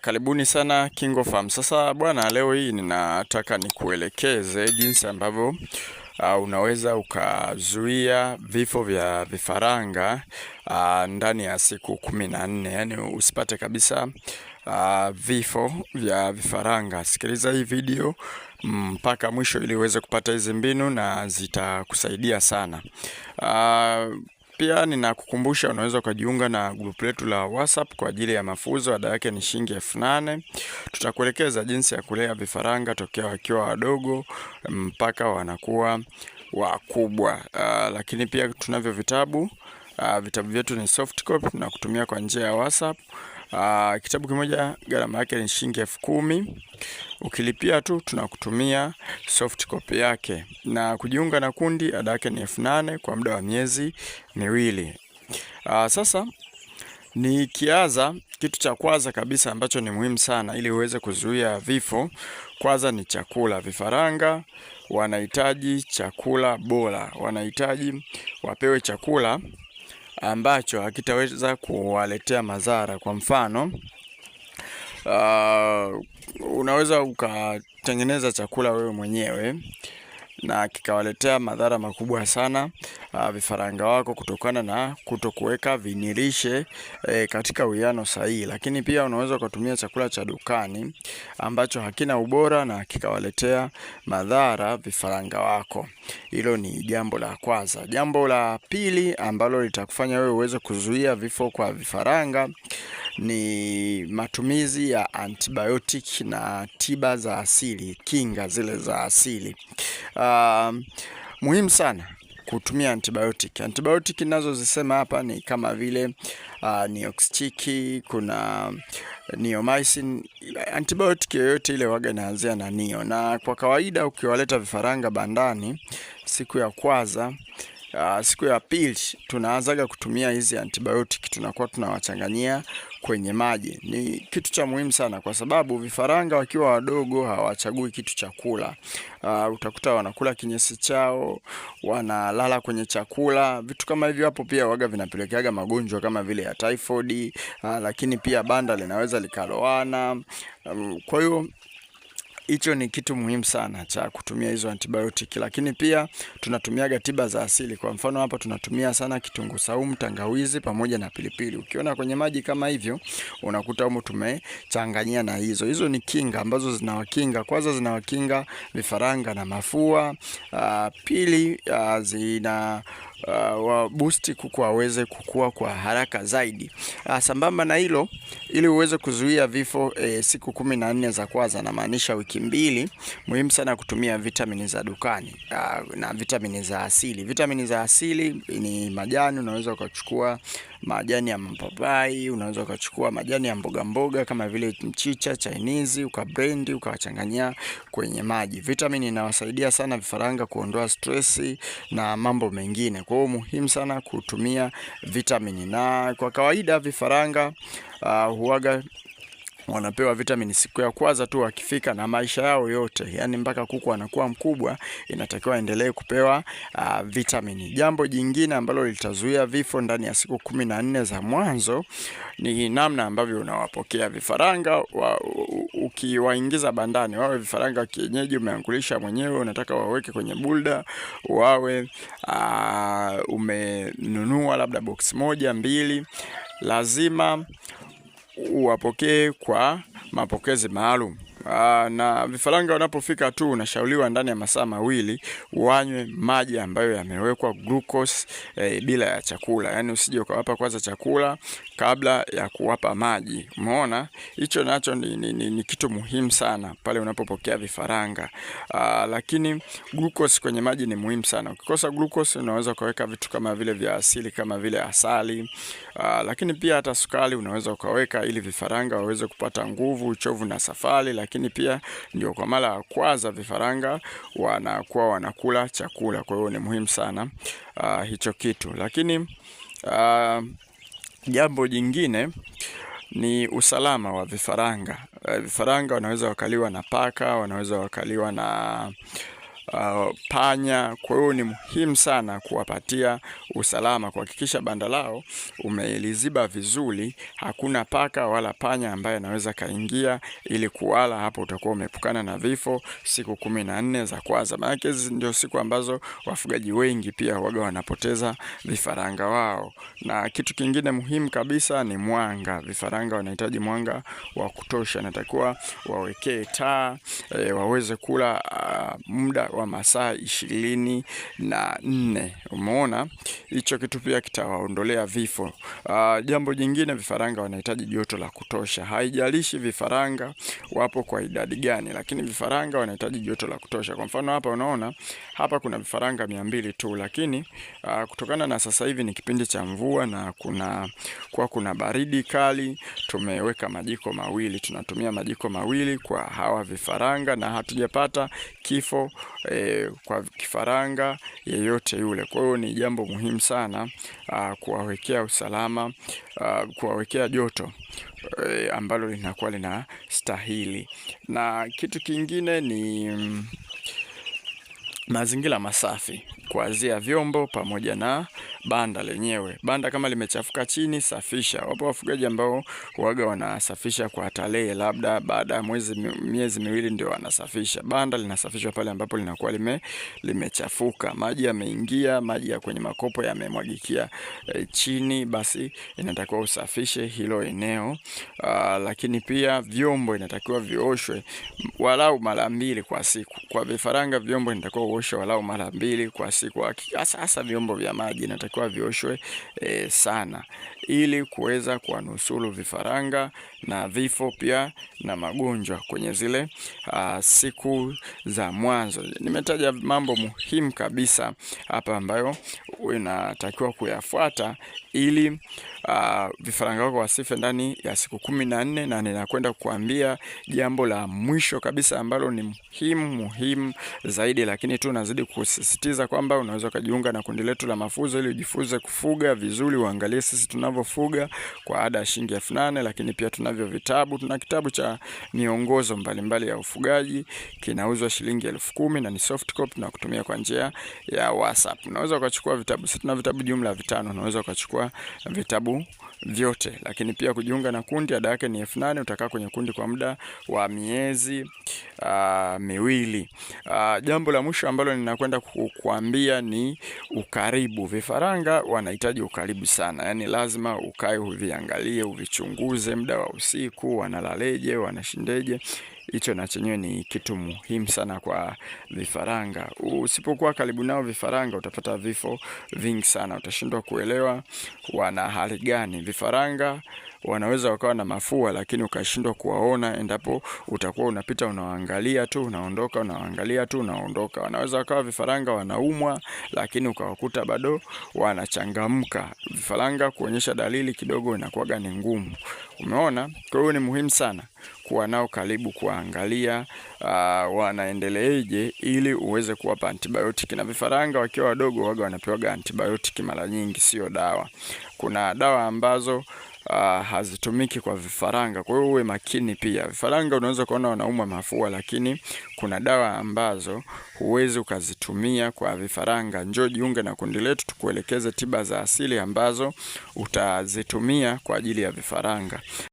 Karibuni sana KingoFarm. Sasa bwana, leo hii ninataka nikuelekeze jinsi ambavyo unaweza ukazuia vifo vya vifaranga ndani ya siku 14. Yaani usipate kabisa vifo vya vifaranga. Sikiliza hii video mpaka mwisho ili uweze kupata hizi mbinu na zitakusaidia sana. Pia ninakukumbusha unaweza ukajiunga na group letu la WhatsApp kwa ajili ya mafunzo. Ada yake ni shilingi 8,000. Tutakuelekeza jinsi ya kulea vifaranga tokea wakiwa wadogo mpaka wanakuwa wakubwa. Lakini pia tunavyo vitabu. Vitabu vyetu ni soft copy na kutumia kwa njia ya WhatsApp. Kitabu kimoja gharama yake ni shilingi 10,000. Ukilipia tu tunakutumia soft copy yake. Na kujiunga na kundi ada yake ni 8,000 kwa muda wa miezi miwili. Sasa nikianza, kitu cha kwanza kabisa ambacho ni muhimu sana ili uweze kuzuia vifo, kwanza ni chakula. Vifaranga wanahitaji chakula bora, wanahitaji wapewe chakula ambacho hakitaweza kuwaletea madhara. Kwa mfano, unaweza ukatengeneza chakula wewe mwenyewe na kikawaletea madhara makubwa sana vifaranga wako kutokana na kutokuweka vinilishe katika uwiano sahihi. Lakini pia unaweza kutumia chakula cha dukani ambacho hakina ubora na kikawaletea madhara vifaranga wako. Hilo ni jambo la kwanza. Jambo la pili ambalo litakufanya wewe uweze kuzuia vifo kwa vifaranga ni matumizi ya antibiotic na tiba za asili, kinga zile za asili. Muhimu sana kutumia antibiotic. Antibiotic nazo zisema hapa ni kama vile Neoxtic, kuna Neomycin. Antibiotic yoyote ile waga inaanzia na neo. Na kwa kawaida ukiwaleta vifaranga bandani siku ya kwanza, siku ya pili tunaanzaga kutumia hizi antibiotic, tunakuwa tunawachanganyia kwenye maji. Ni kitu cha muhimu sana kwa sababu vifaranga wakiwa wadogo hawachagui kitu cha kula. Utakuta wanakula kinyesi chao, wanalala kwenye chakula. Vitu kama hivyo hapo pia waga vinapelekeaga magonjwa kama vile ya typhoid, lakini pia banda linaweza likaloana. Kwa hiyo hicho ni kitu muhimu sana cha kutumia hizo antibiotic. Lakini pia tunatumiaga tiba za asili. Kwa mfano hapa tunatumia sana kitunguu saumu, tangawizi pamoja na pilipili. Ukiona kwenye maji kama hivyo, unakuta humo tumechanganyia na hizo. Hizo ni kinga ambazo zinawakinga. Kwanza zinawakinga vifaranga na mafua. Pili zina boost kuku waweze kukua kwa haraka zaidi. Sambamba na hilo, ili uweze kuzuia vifo siku 14 za kwanza, na maanisha wiki 2, muhimu sana kutumia vitamini za dukani na vitamini za asili. Vitamini za asili ni majani. Unaweza ukachukua majani ya mapapai, unaweza ukachukua majani ya mboga mboga kama vile mchicha, chainizi, ukablend ukawachanganyia kwenye maji. Vitamini inawasaidia sana vifaranga kuondoa stress na mambo mengine. Kwa hiyo muhimu sana kutumia vitamini. Na kwa kawaida vifaranga huaga wanapewa vitamini siku ya kwanza tu wakifika, na maisha yao yote, yani mpaka kuku anakuwa mkubwa, inatakiwa endelee kupewa vitamini. Jambo jingine ambalo litazuia vifo ndani ya siku 14 za mwanzo ni namna ambavyo unawapokea vifaranga. Ukiwaingiza bandani, wawe vifaranga wa kienyeji umeangulisha mwenyewe, unataka waweke kwenye bulda, wawe umenunua labda box 1, 2, lazima uwapokee kwa mapokezi maalum. Na vifaranga wanapofika tu, unashauriwa ndani ya masaa 2 wanywe maji ambayo yamewekwa glucose bila ya chakula. Yani usije ukawapa kwanza chakula kabla ya kuwapa maji. Umeona? Hicho nacho ni kitu muhimu sana pale unapopokea vifaranga. Lakini glucose kwenye maji ni muhimu sana. Ukikosa glucose unaweza ukaweka vitu kama vile vya asili kama vile asali. Lakini pia hata sukari unaweza ukaweka ili vifaranga waweze kupata nguvu, uchovu na safari. Lakini pia ndio kwa mara ya kwanza vifaranga wanakuwa wanakula chakula. Kwa hiyo ni muhimu sana hicho kitu. Lakini jambo jingine ni usalama wa vifaranga. Vifaranga wanaweza wakaliwa na paka, wanaweza wakaliwa panya. Kwa hiyo ni muhimu sana kuwapatia usalama, kuhakikisha banda lao umeliziba vizuri, hakuna paka wala panya ambaye anaweza kaingia ili kuwala. Hapo utakuwa umepukana na vifo siku 14 za kwanza. Maana hizi ndio siku ambazo wafugaji wengi pia waga wanapoteza vifaranga wao. Na kitu kingine muhimu kabisa ni mwanga. Vifaranga wanahitaji mwanga wa kutosha, natakiwa wawekee taa waweze kula muda wa masaa 24. Umeona, hicho kitu pia kitawaondolea vifo. Jambo jingine, vifaranga wanahitaji joto la kutosha. Haijalishi vifaranga wapo kwa idadi gani, lakini vifaranga wanahitaji joto la kutosha. Kwa mfano hapa unaona, hapa kuna vifaranga 200 tu, lakini kutokana na sasa hivi ni kipindi cha mvua na kuna baridi kali, tumeweka majiko mawili. Tunatumia majiko mawili kwa hawa vifaranga na hatujapata kifo kwa kifaranga yeyote yule. Kwa hiyo ni jambo muhimu sana kuwawekea usalama, kuwawekea joto ambalo linakuwa linastahili. Na kitu kingine ni mazingira masafi, kuanzia vyombo pamoja na banda lenyewe. Banda kama limechafuka chini, safisha. Wapo wafugaji ambao huaga wanasafisha kwa tarehe, labda baada ya miezi miwili ndio wanasafisha. Banda linasafishwa pale ambapo linakuwa limechafuka, maji yameingia, maji ya kwenye makopo yamemwagikia chini, basi inatakiwa usafishe hilo eneo. Lakini pia vyombo inatakiwa vioshwe walau mara 2 kwa siku. Kwa vifaranga vyombo inatakiwa uoshe walau mara 2 kwa siku. Hasa vyombo vya maji inatakiwa vioshwe sana, ili kuweza kuwanusuru vifaranga na vifo pia na magonjwa kwenye zile siku za mwanzo. Nimetaja mambo muhimu kabisa hapa ambayo unatakiwa kuyafuata ili vifaranga wako wasife ndani ya siku 14. Na ninakwenda kukuambia jambo la mwisho kabisa ambalo ni muhimu zaidi, lakini tu nazidi kusisitiza kwamba unaweza kujiunga na kundi letu la mafunzo ili ujifunze kufuga vizuri, uangalie sisi tunavyofuga kwa ada ya shilingi 8,000. Lakini pia tunavyo vitabu. Tuna kitabu cha miongozo mbalimbali ya ufugaji, kinauzwa shilingi 10,000 na ni soft copy na kutumia kwa njia ya WhatsApp. Unaweza ukachukua vitabu, sisi tuna vitabu jumla 5, unaweza ukachukua vitabu vyote. Lakini pia kujiunga na kundi, ada yake ni 8,000. Utakaa kwenye kundi kwa muda wa miezi 2. Jambo la mwisho ambalo ninakwenda kukuambia ni ukaribu. Vifaranga wanahitaji ukaribu sana, yani lazima ukae uviangalie, uvichunguze muda wa usiku, wanalaleje, wanashindeje. Hicho na chenyewe ni kitu muhimu sana kwa vifaranga. Usipokuwa karibu nao vifaranga utapata vifo vingi sana, utashindwa kuelewa wana hali gani. Vifaranga wanaweza wakawa na mafua, lakini ukashindwa kuwaona endapo utakuwa unapita unawaangalia tu unaondoka, unawaangalia tu unaondoka. Wanaweza wakawa vifaranga wanaumwa, lakini ukawakuta bado wanachangamka. Vifaranga kuonyesha dalili kidogo inakuwa ni ngumu. Umeona? Kwa hiyo ni muhimu sana kuwa nao karibu, kuangalia wanaendeleeje ili uweze kuwapa antibiotic. Na vifaranga wakiwa wadogo waga wanapewa antibiotic mara nyingi, sio dawa. Kuna dawa ambazo hazitumiki kwa vifaranga, kwa hiyo uwe makini pia. Vifaranga unaweza kuona wanaumwa mafua, lakini kuna dawa ambazo huwezi ukazitumia kwa vifaranga. Njoo jiunge na kundi letu tukuelekeze tiba za asili ambazo utazitumia kwa ajili ya vifaranga.